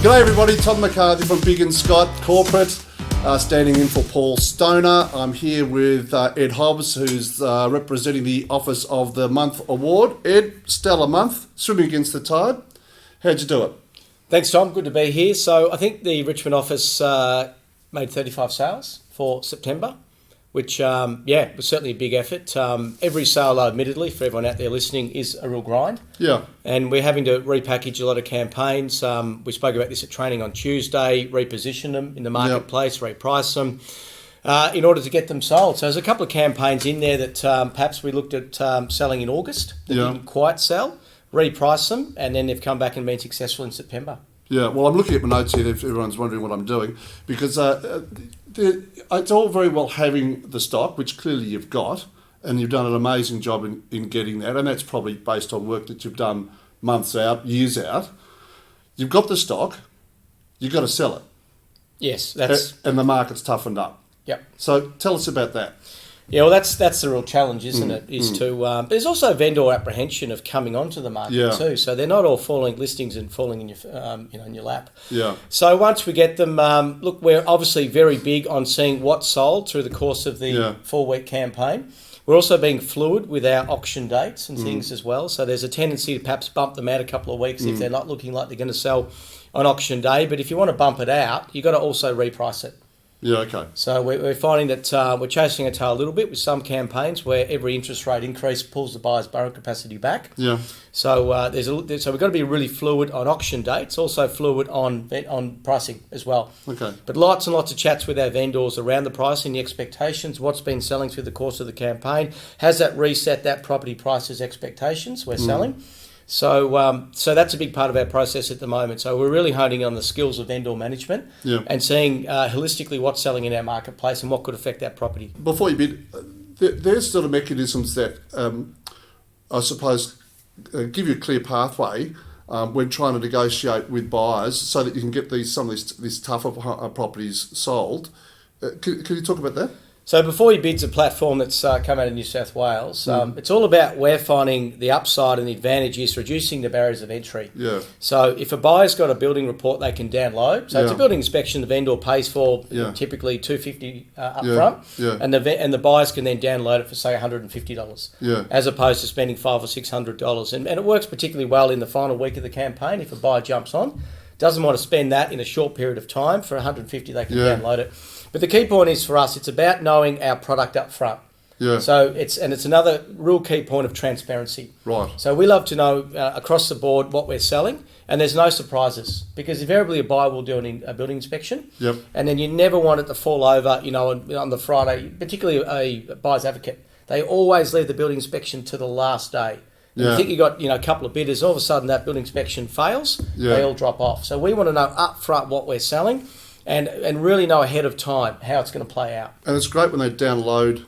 G'day everybody, Tom McCarthy from Big and Scott Corporate, standing in for Paul Stoner. I'm here with Ed Hobbs, who's representing the Office of the Month Award. Ed, stellar month, swimming against the tide. How'd you do it? Thanks, Tom. Good to be here. So I think the Richmond office made 35 sales for September, which, was certainly a big effort. Every sale, admittedly, for everyone out there listening, is a real grind. Yeah. And we're having to repackage a lot of campaigns. We spoke about this at training on Tuesday, reposition them in the marketplace, reprice them in order to get them sold. So there's a couple of campaigns in there that perhaps we looked at selling in August that didn't quite sell, reprice them, and then they've come back and been successful in September. Yeah, well, I'm looking at my notes here if everyone's wondering what I'm doing, because it's all very well having the stock, which clearly you've got, and you've done an amazing job in getting that, and that's probably based on work that you've done months out, years out. You've got the stock, you've got to sell it. Yes, that's... And the market's toughened up. Yep. So tell us about that. Yeah, well, that's the real challenge, isn't it? But there's also vendor apprehension of coming onto the market too. So they're not all falling listings and falling in your in your lap. Yeah. So once we get them, look, we're obviously very big on seeing what sold through the course of the 4-week campaign. We're also being fluid with our auction dates and things as well. So there's a tendency to perhaps bump them out a couple of weeks if they're not looking like they're going to sell on auction day. But if you want to bump it out, you've got to also reprice it. Yeah, okay. So we're finding that we're chasing a tail a little bit with some campaigns where every interest rate increase pulls the buyer's borrowing capacity back. Yeah. So so we've got to be really fluid on auction dates, also fluid on pricing as well. Okay. But lots and lots of chats with our vendors around the pricing, the expectations, what's been selling through the course of the campaign. Has that reset that property price's expectations we're selling? So that's a big part of our process at the moment. So we're really honing on the skills of vendor management and seeing holistically what's selling in our marketplace and what could affect that property. Before you bid, there's sort of mechanisms that I suppose give you a clear pathway when trying to negotiate with buyers so that you can get these tougher properties sold. Can you talk about that? So Before You Bid's a platform that's come out of New South Wales. It's all about we're finding the upside and the advantage is reducing the barriers of entry. Yeah. So if a buyer's got a building report they can download, so it's a building inspection the vendor pays for typically $250 up front, and the buyers can then download it for say $150, as opposed to spending $500 or $600. And it works particularly well in the final week of the campaign if a buyer jumps on, doesn't want to spend that in a short period of time. For $150 they can download it. But the key point is for us, it's about knowing our product up front. Yeah. So it's another real key point of transparency. Right. So we love to know across the board what we're selling, and there's no surprises because invariably a buyer will do a building inspection. Yep. And then you never want it to fall over, on the Friday, particularly a buyer's advocate. They always leave the building inspection to the last day. You think you got a couple of bidders, all of a sudden that building inspection fails, they all drop off. So we want to know up front what we're selling and really know ahead of time how it's going to play out. And it's great when they download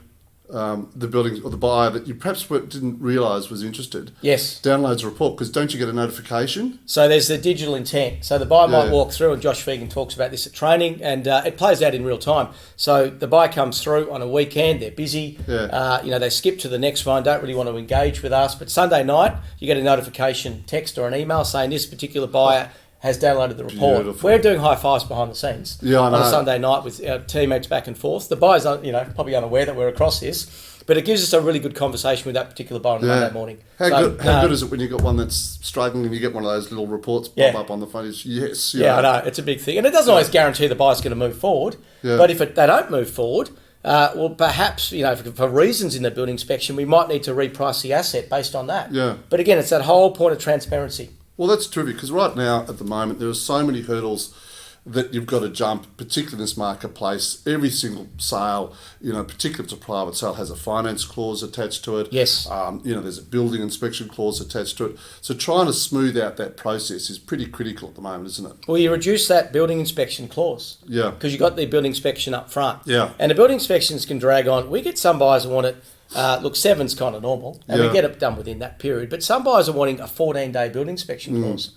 the building or the buyer that you perhaps didn't realise was interested. Yes. Downloads a report, because don't you get a notification? So there's the digital intent. So the buyer might walk through, and Josh Fegan talks about this at training, and it plays out in real time. So the buyer comes through on a weekend, they're busy, they skip to the next one, don't really want to engage with us, but Sunday night you get a notification, text or an email saying this particular buyer has downloaded the report. Beautiful. We're doing high fives behind the scenes on a Sunday night with our teammates back and forth. The buyer's probably unaware that we're across this, but it gives us a really good conversation with that particular buyer on Monday morning. How good is it when you got one that's struggling and you get one of those little reports pop up on the phone? Yes. I know, it's a big thing. And it doesn't always guarantee the buyer's going to move forward, but if they don't move forward, perhaps, for reasons in the building inspection, we might need to reprice the asset based on that. Yeah. But again, it's that whole point of transparency. Well, that's terrific, because right now, at the moment, there are so many hurdles that you've got to jump, particularly in this marketplace. Every single sale, particularly if it's a private sale, has a finance clause attached to it. Yes. There's a building inspection clause attached to it. So trying to smooth out that process is pretty critical at the moment, isn't it? Well, you reduce that building inspection clause. Yeah. Because you've got the building inspection up front. Yeah. And the building inspections can drag on. We get some buyers who want it. 7's kind of normal, and we get it done within that period. But some buyers are wanting a 14-day building inspection clause.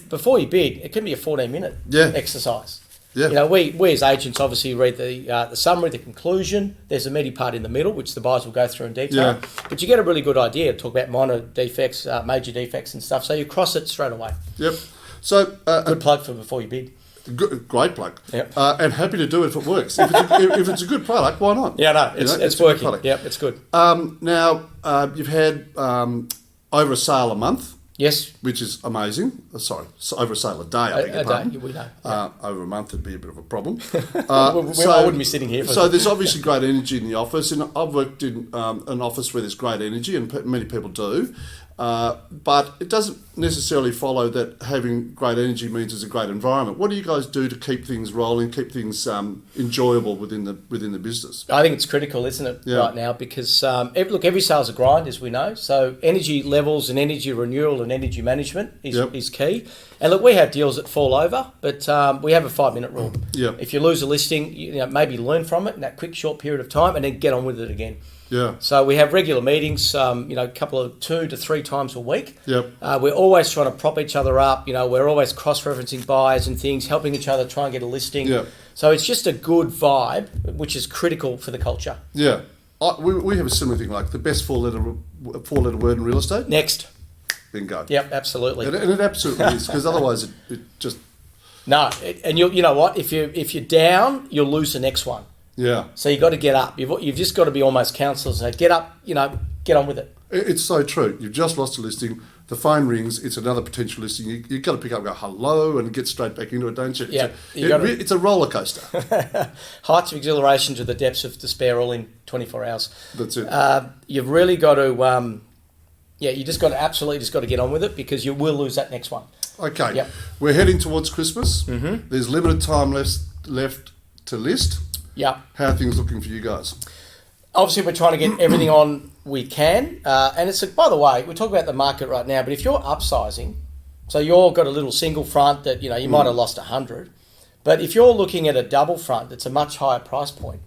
Before you bid, it can be a 14-minute exercise. Yeah. We as agents obviously read the summary, the conclusion. There's a meaty part in the middle, which the buyers will go through in detail. Yeah. But you get a really good idea to talk about minor defects, major defects and stuff. So you cross it straight away. Yep. So Good plug for before you bid. Great plug. Yep. And happy to do it if it works. If it's a good product, why not? Yeah, no, it's working. Yep, it's good. Now, you've had over a sale a month. Yes. Which is amazing. Sorry, over a sale a day, I beg your pardon. We know. Yeah. Over a month, it'd be a bit of a problem. I wouldn't be sitting here. So there's obviously great energy in the office, and I've worked in an office where there's great energy, and many people do. But it doesn't necessarily follow that having great energy means it's a great environment. What do you guys do to keep things rolling, keep things enjoyable within the business? I think it's critical, isn't it, right now? Because every sale's a grind, as we know. So energy levels and energy renewal and energy management is key. And look, we have deals that fall over, but we have a 5-minute rule. Yep. If you lose a listing, maybe learn from it in that quick, short period of time, and then get on with it again. Yeah. So we have regular meetings, a couple of 2 to 3 times a week. Yep. We're always trying to prop each other up. We're always cross-referencing buyers and things, helping each other try and get a listing. Yep. So it's just a good vibe, which is critical for the culture. Yeah. We have a similar thing, like the best four-letter word in real estate. Next. Bingo. Yep, absolutely. And it absolutely is, because otherwise it just... No, and you know what? If you're down, you'll lose the next one. Yeah. So you've got to get up. You've just got to be almost counsellors. So get up, get on with it. It's so true. You've just lost a listing. The phone rings. It's another potential listing. You've got to pick up and go, hello, and get straight back into it, don't you? Yeah. It's a roller coaster. Heights of exhilaration to the depths of despair, all in 24 hours. That's it. You've really got to, you just got to absolutely just got to get on with it, because you will lose that next one. Okay. Yep. We're heading towards Christmas. Mm-hmm. There's limited time left to list. Yeah. How are things looking for you guys? Obviously, we're trying to get everything on we can. And it's, by the way, we're talking about the market right now, but if you're upsizing, so you've got a little single front that, you might have lost 100, but if you're looking at a double front that's a much higher price point,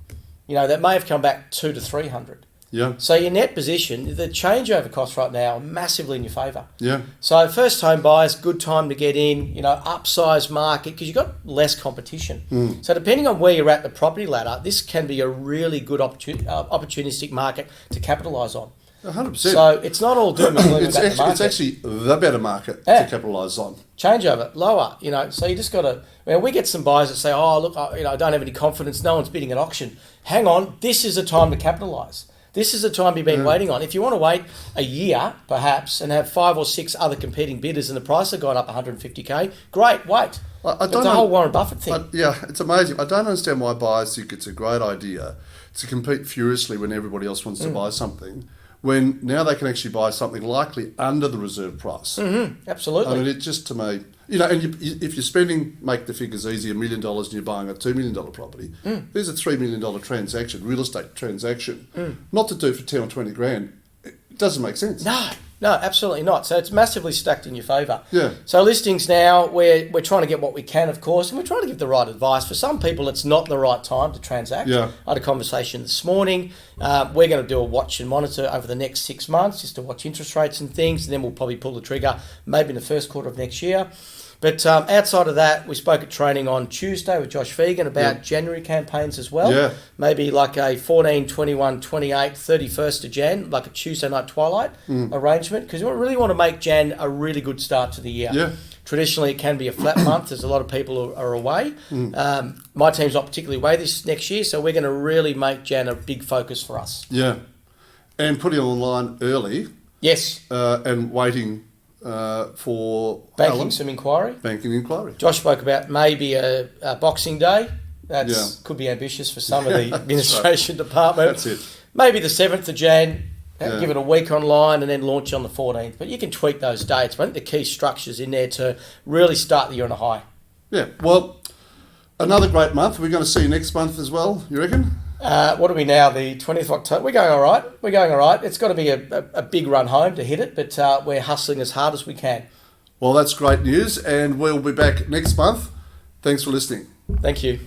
that may have come back 200 to 300. Yeah. So your net position, the changeover costs right now are massively in your favour. Yeah. So first home buyers, good time to get in, upsize market, because you've got less competition. So depending on where you're at the property ladder, this can be a really good opportunistic market to capitalise on. 100%. So it's not all doom and gloom about the market. It's actually the better market to capitalise on. Changeover, lower, so you just got to... we get some buyers that say, oh, look, I don't have any confidence, no one's bidding at auction. Hang on, this is a time to capitalise. This is the time you've been waiting on. If you want to wait a year, perhaps, and have 5 or 6 other competing bidders and the price has gone up 150K, great, wait. It's the whole Warren Buffett thing. It's amazing. I don't understand why buyers think it's a great idea to compete furiously when everybody else wants to buy something, when now they can actually buy something likely under the reserve price. Mm-hmm. Absolutely. I mean, it just, to me... and if you're spending, make the figures easy, $1 million and you're buying a $2 million property, there's a $3 million transaction, real estate transaction. Not to do for 10 or 20 grand, it doesn't make sense. No, absolutely not. So it's massively stacked in your favour. Yeah. So listings now, we're trying to get what we can, of course, and we're trying to give the right advice. For some people, it's not the right time to transact. Yeah. I had a conversation this morning. We're going to do a watch and monitor over the next 6 months, just to watch interest rates and things, and then we'll probably pull the trigger maybe in the first quarter of next year. But outside of that, we spoke at training on Tuesday with Josh Fegan about January campaigns as well. Yeah. Maybe like a 14, 21, 28, 31st of Jan, like a Tuesday night twilight arrangement, because we really want to make Jan a really good start to the year. Yeah. Traditionally, it can be a flat month. There's a lot of people who are away. My team's not particularly away this next year, so we're going to really make Jan a big focus for us. Yeah. And putting online early. Yes. And waiting... for banking some inquiry. Banking inquiry. Josh spoke about maybe a Boxing Day. That could be ambitious for some of the administration department. That's it. Maybe the 7th of Jan, give it a week online and then launch on the 14th. But you can tweak those dates. But I think the key structure's in there to really start the year on a high. Yeah. Well, another great month. We're going to see you next month as well, you reckon? What are we now? The 20th of October. We're going all right. It's got to be a big run home to hit it, but we're hustling as hard as we can. Well, that's great news, and we'll be back next month. Thanks for listening. Thank you.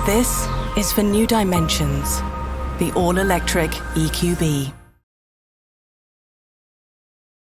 This is for New Dimensions, the all-electric EQB.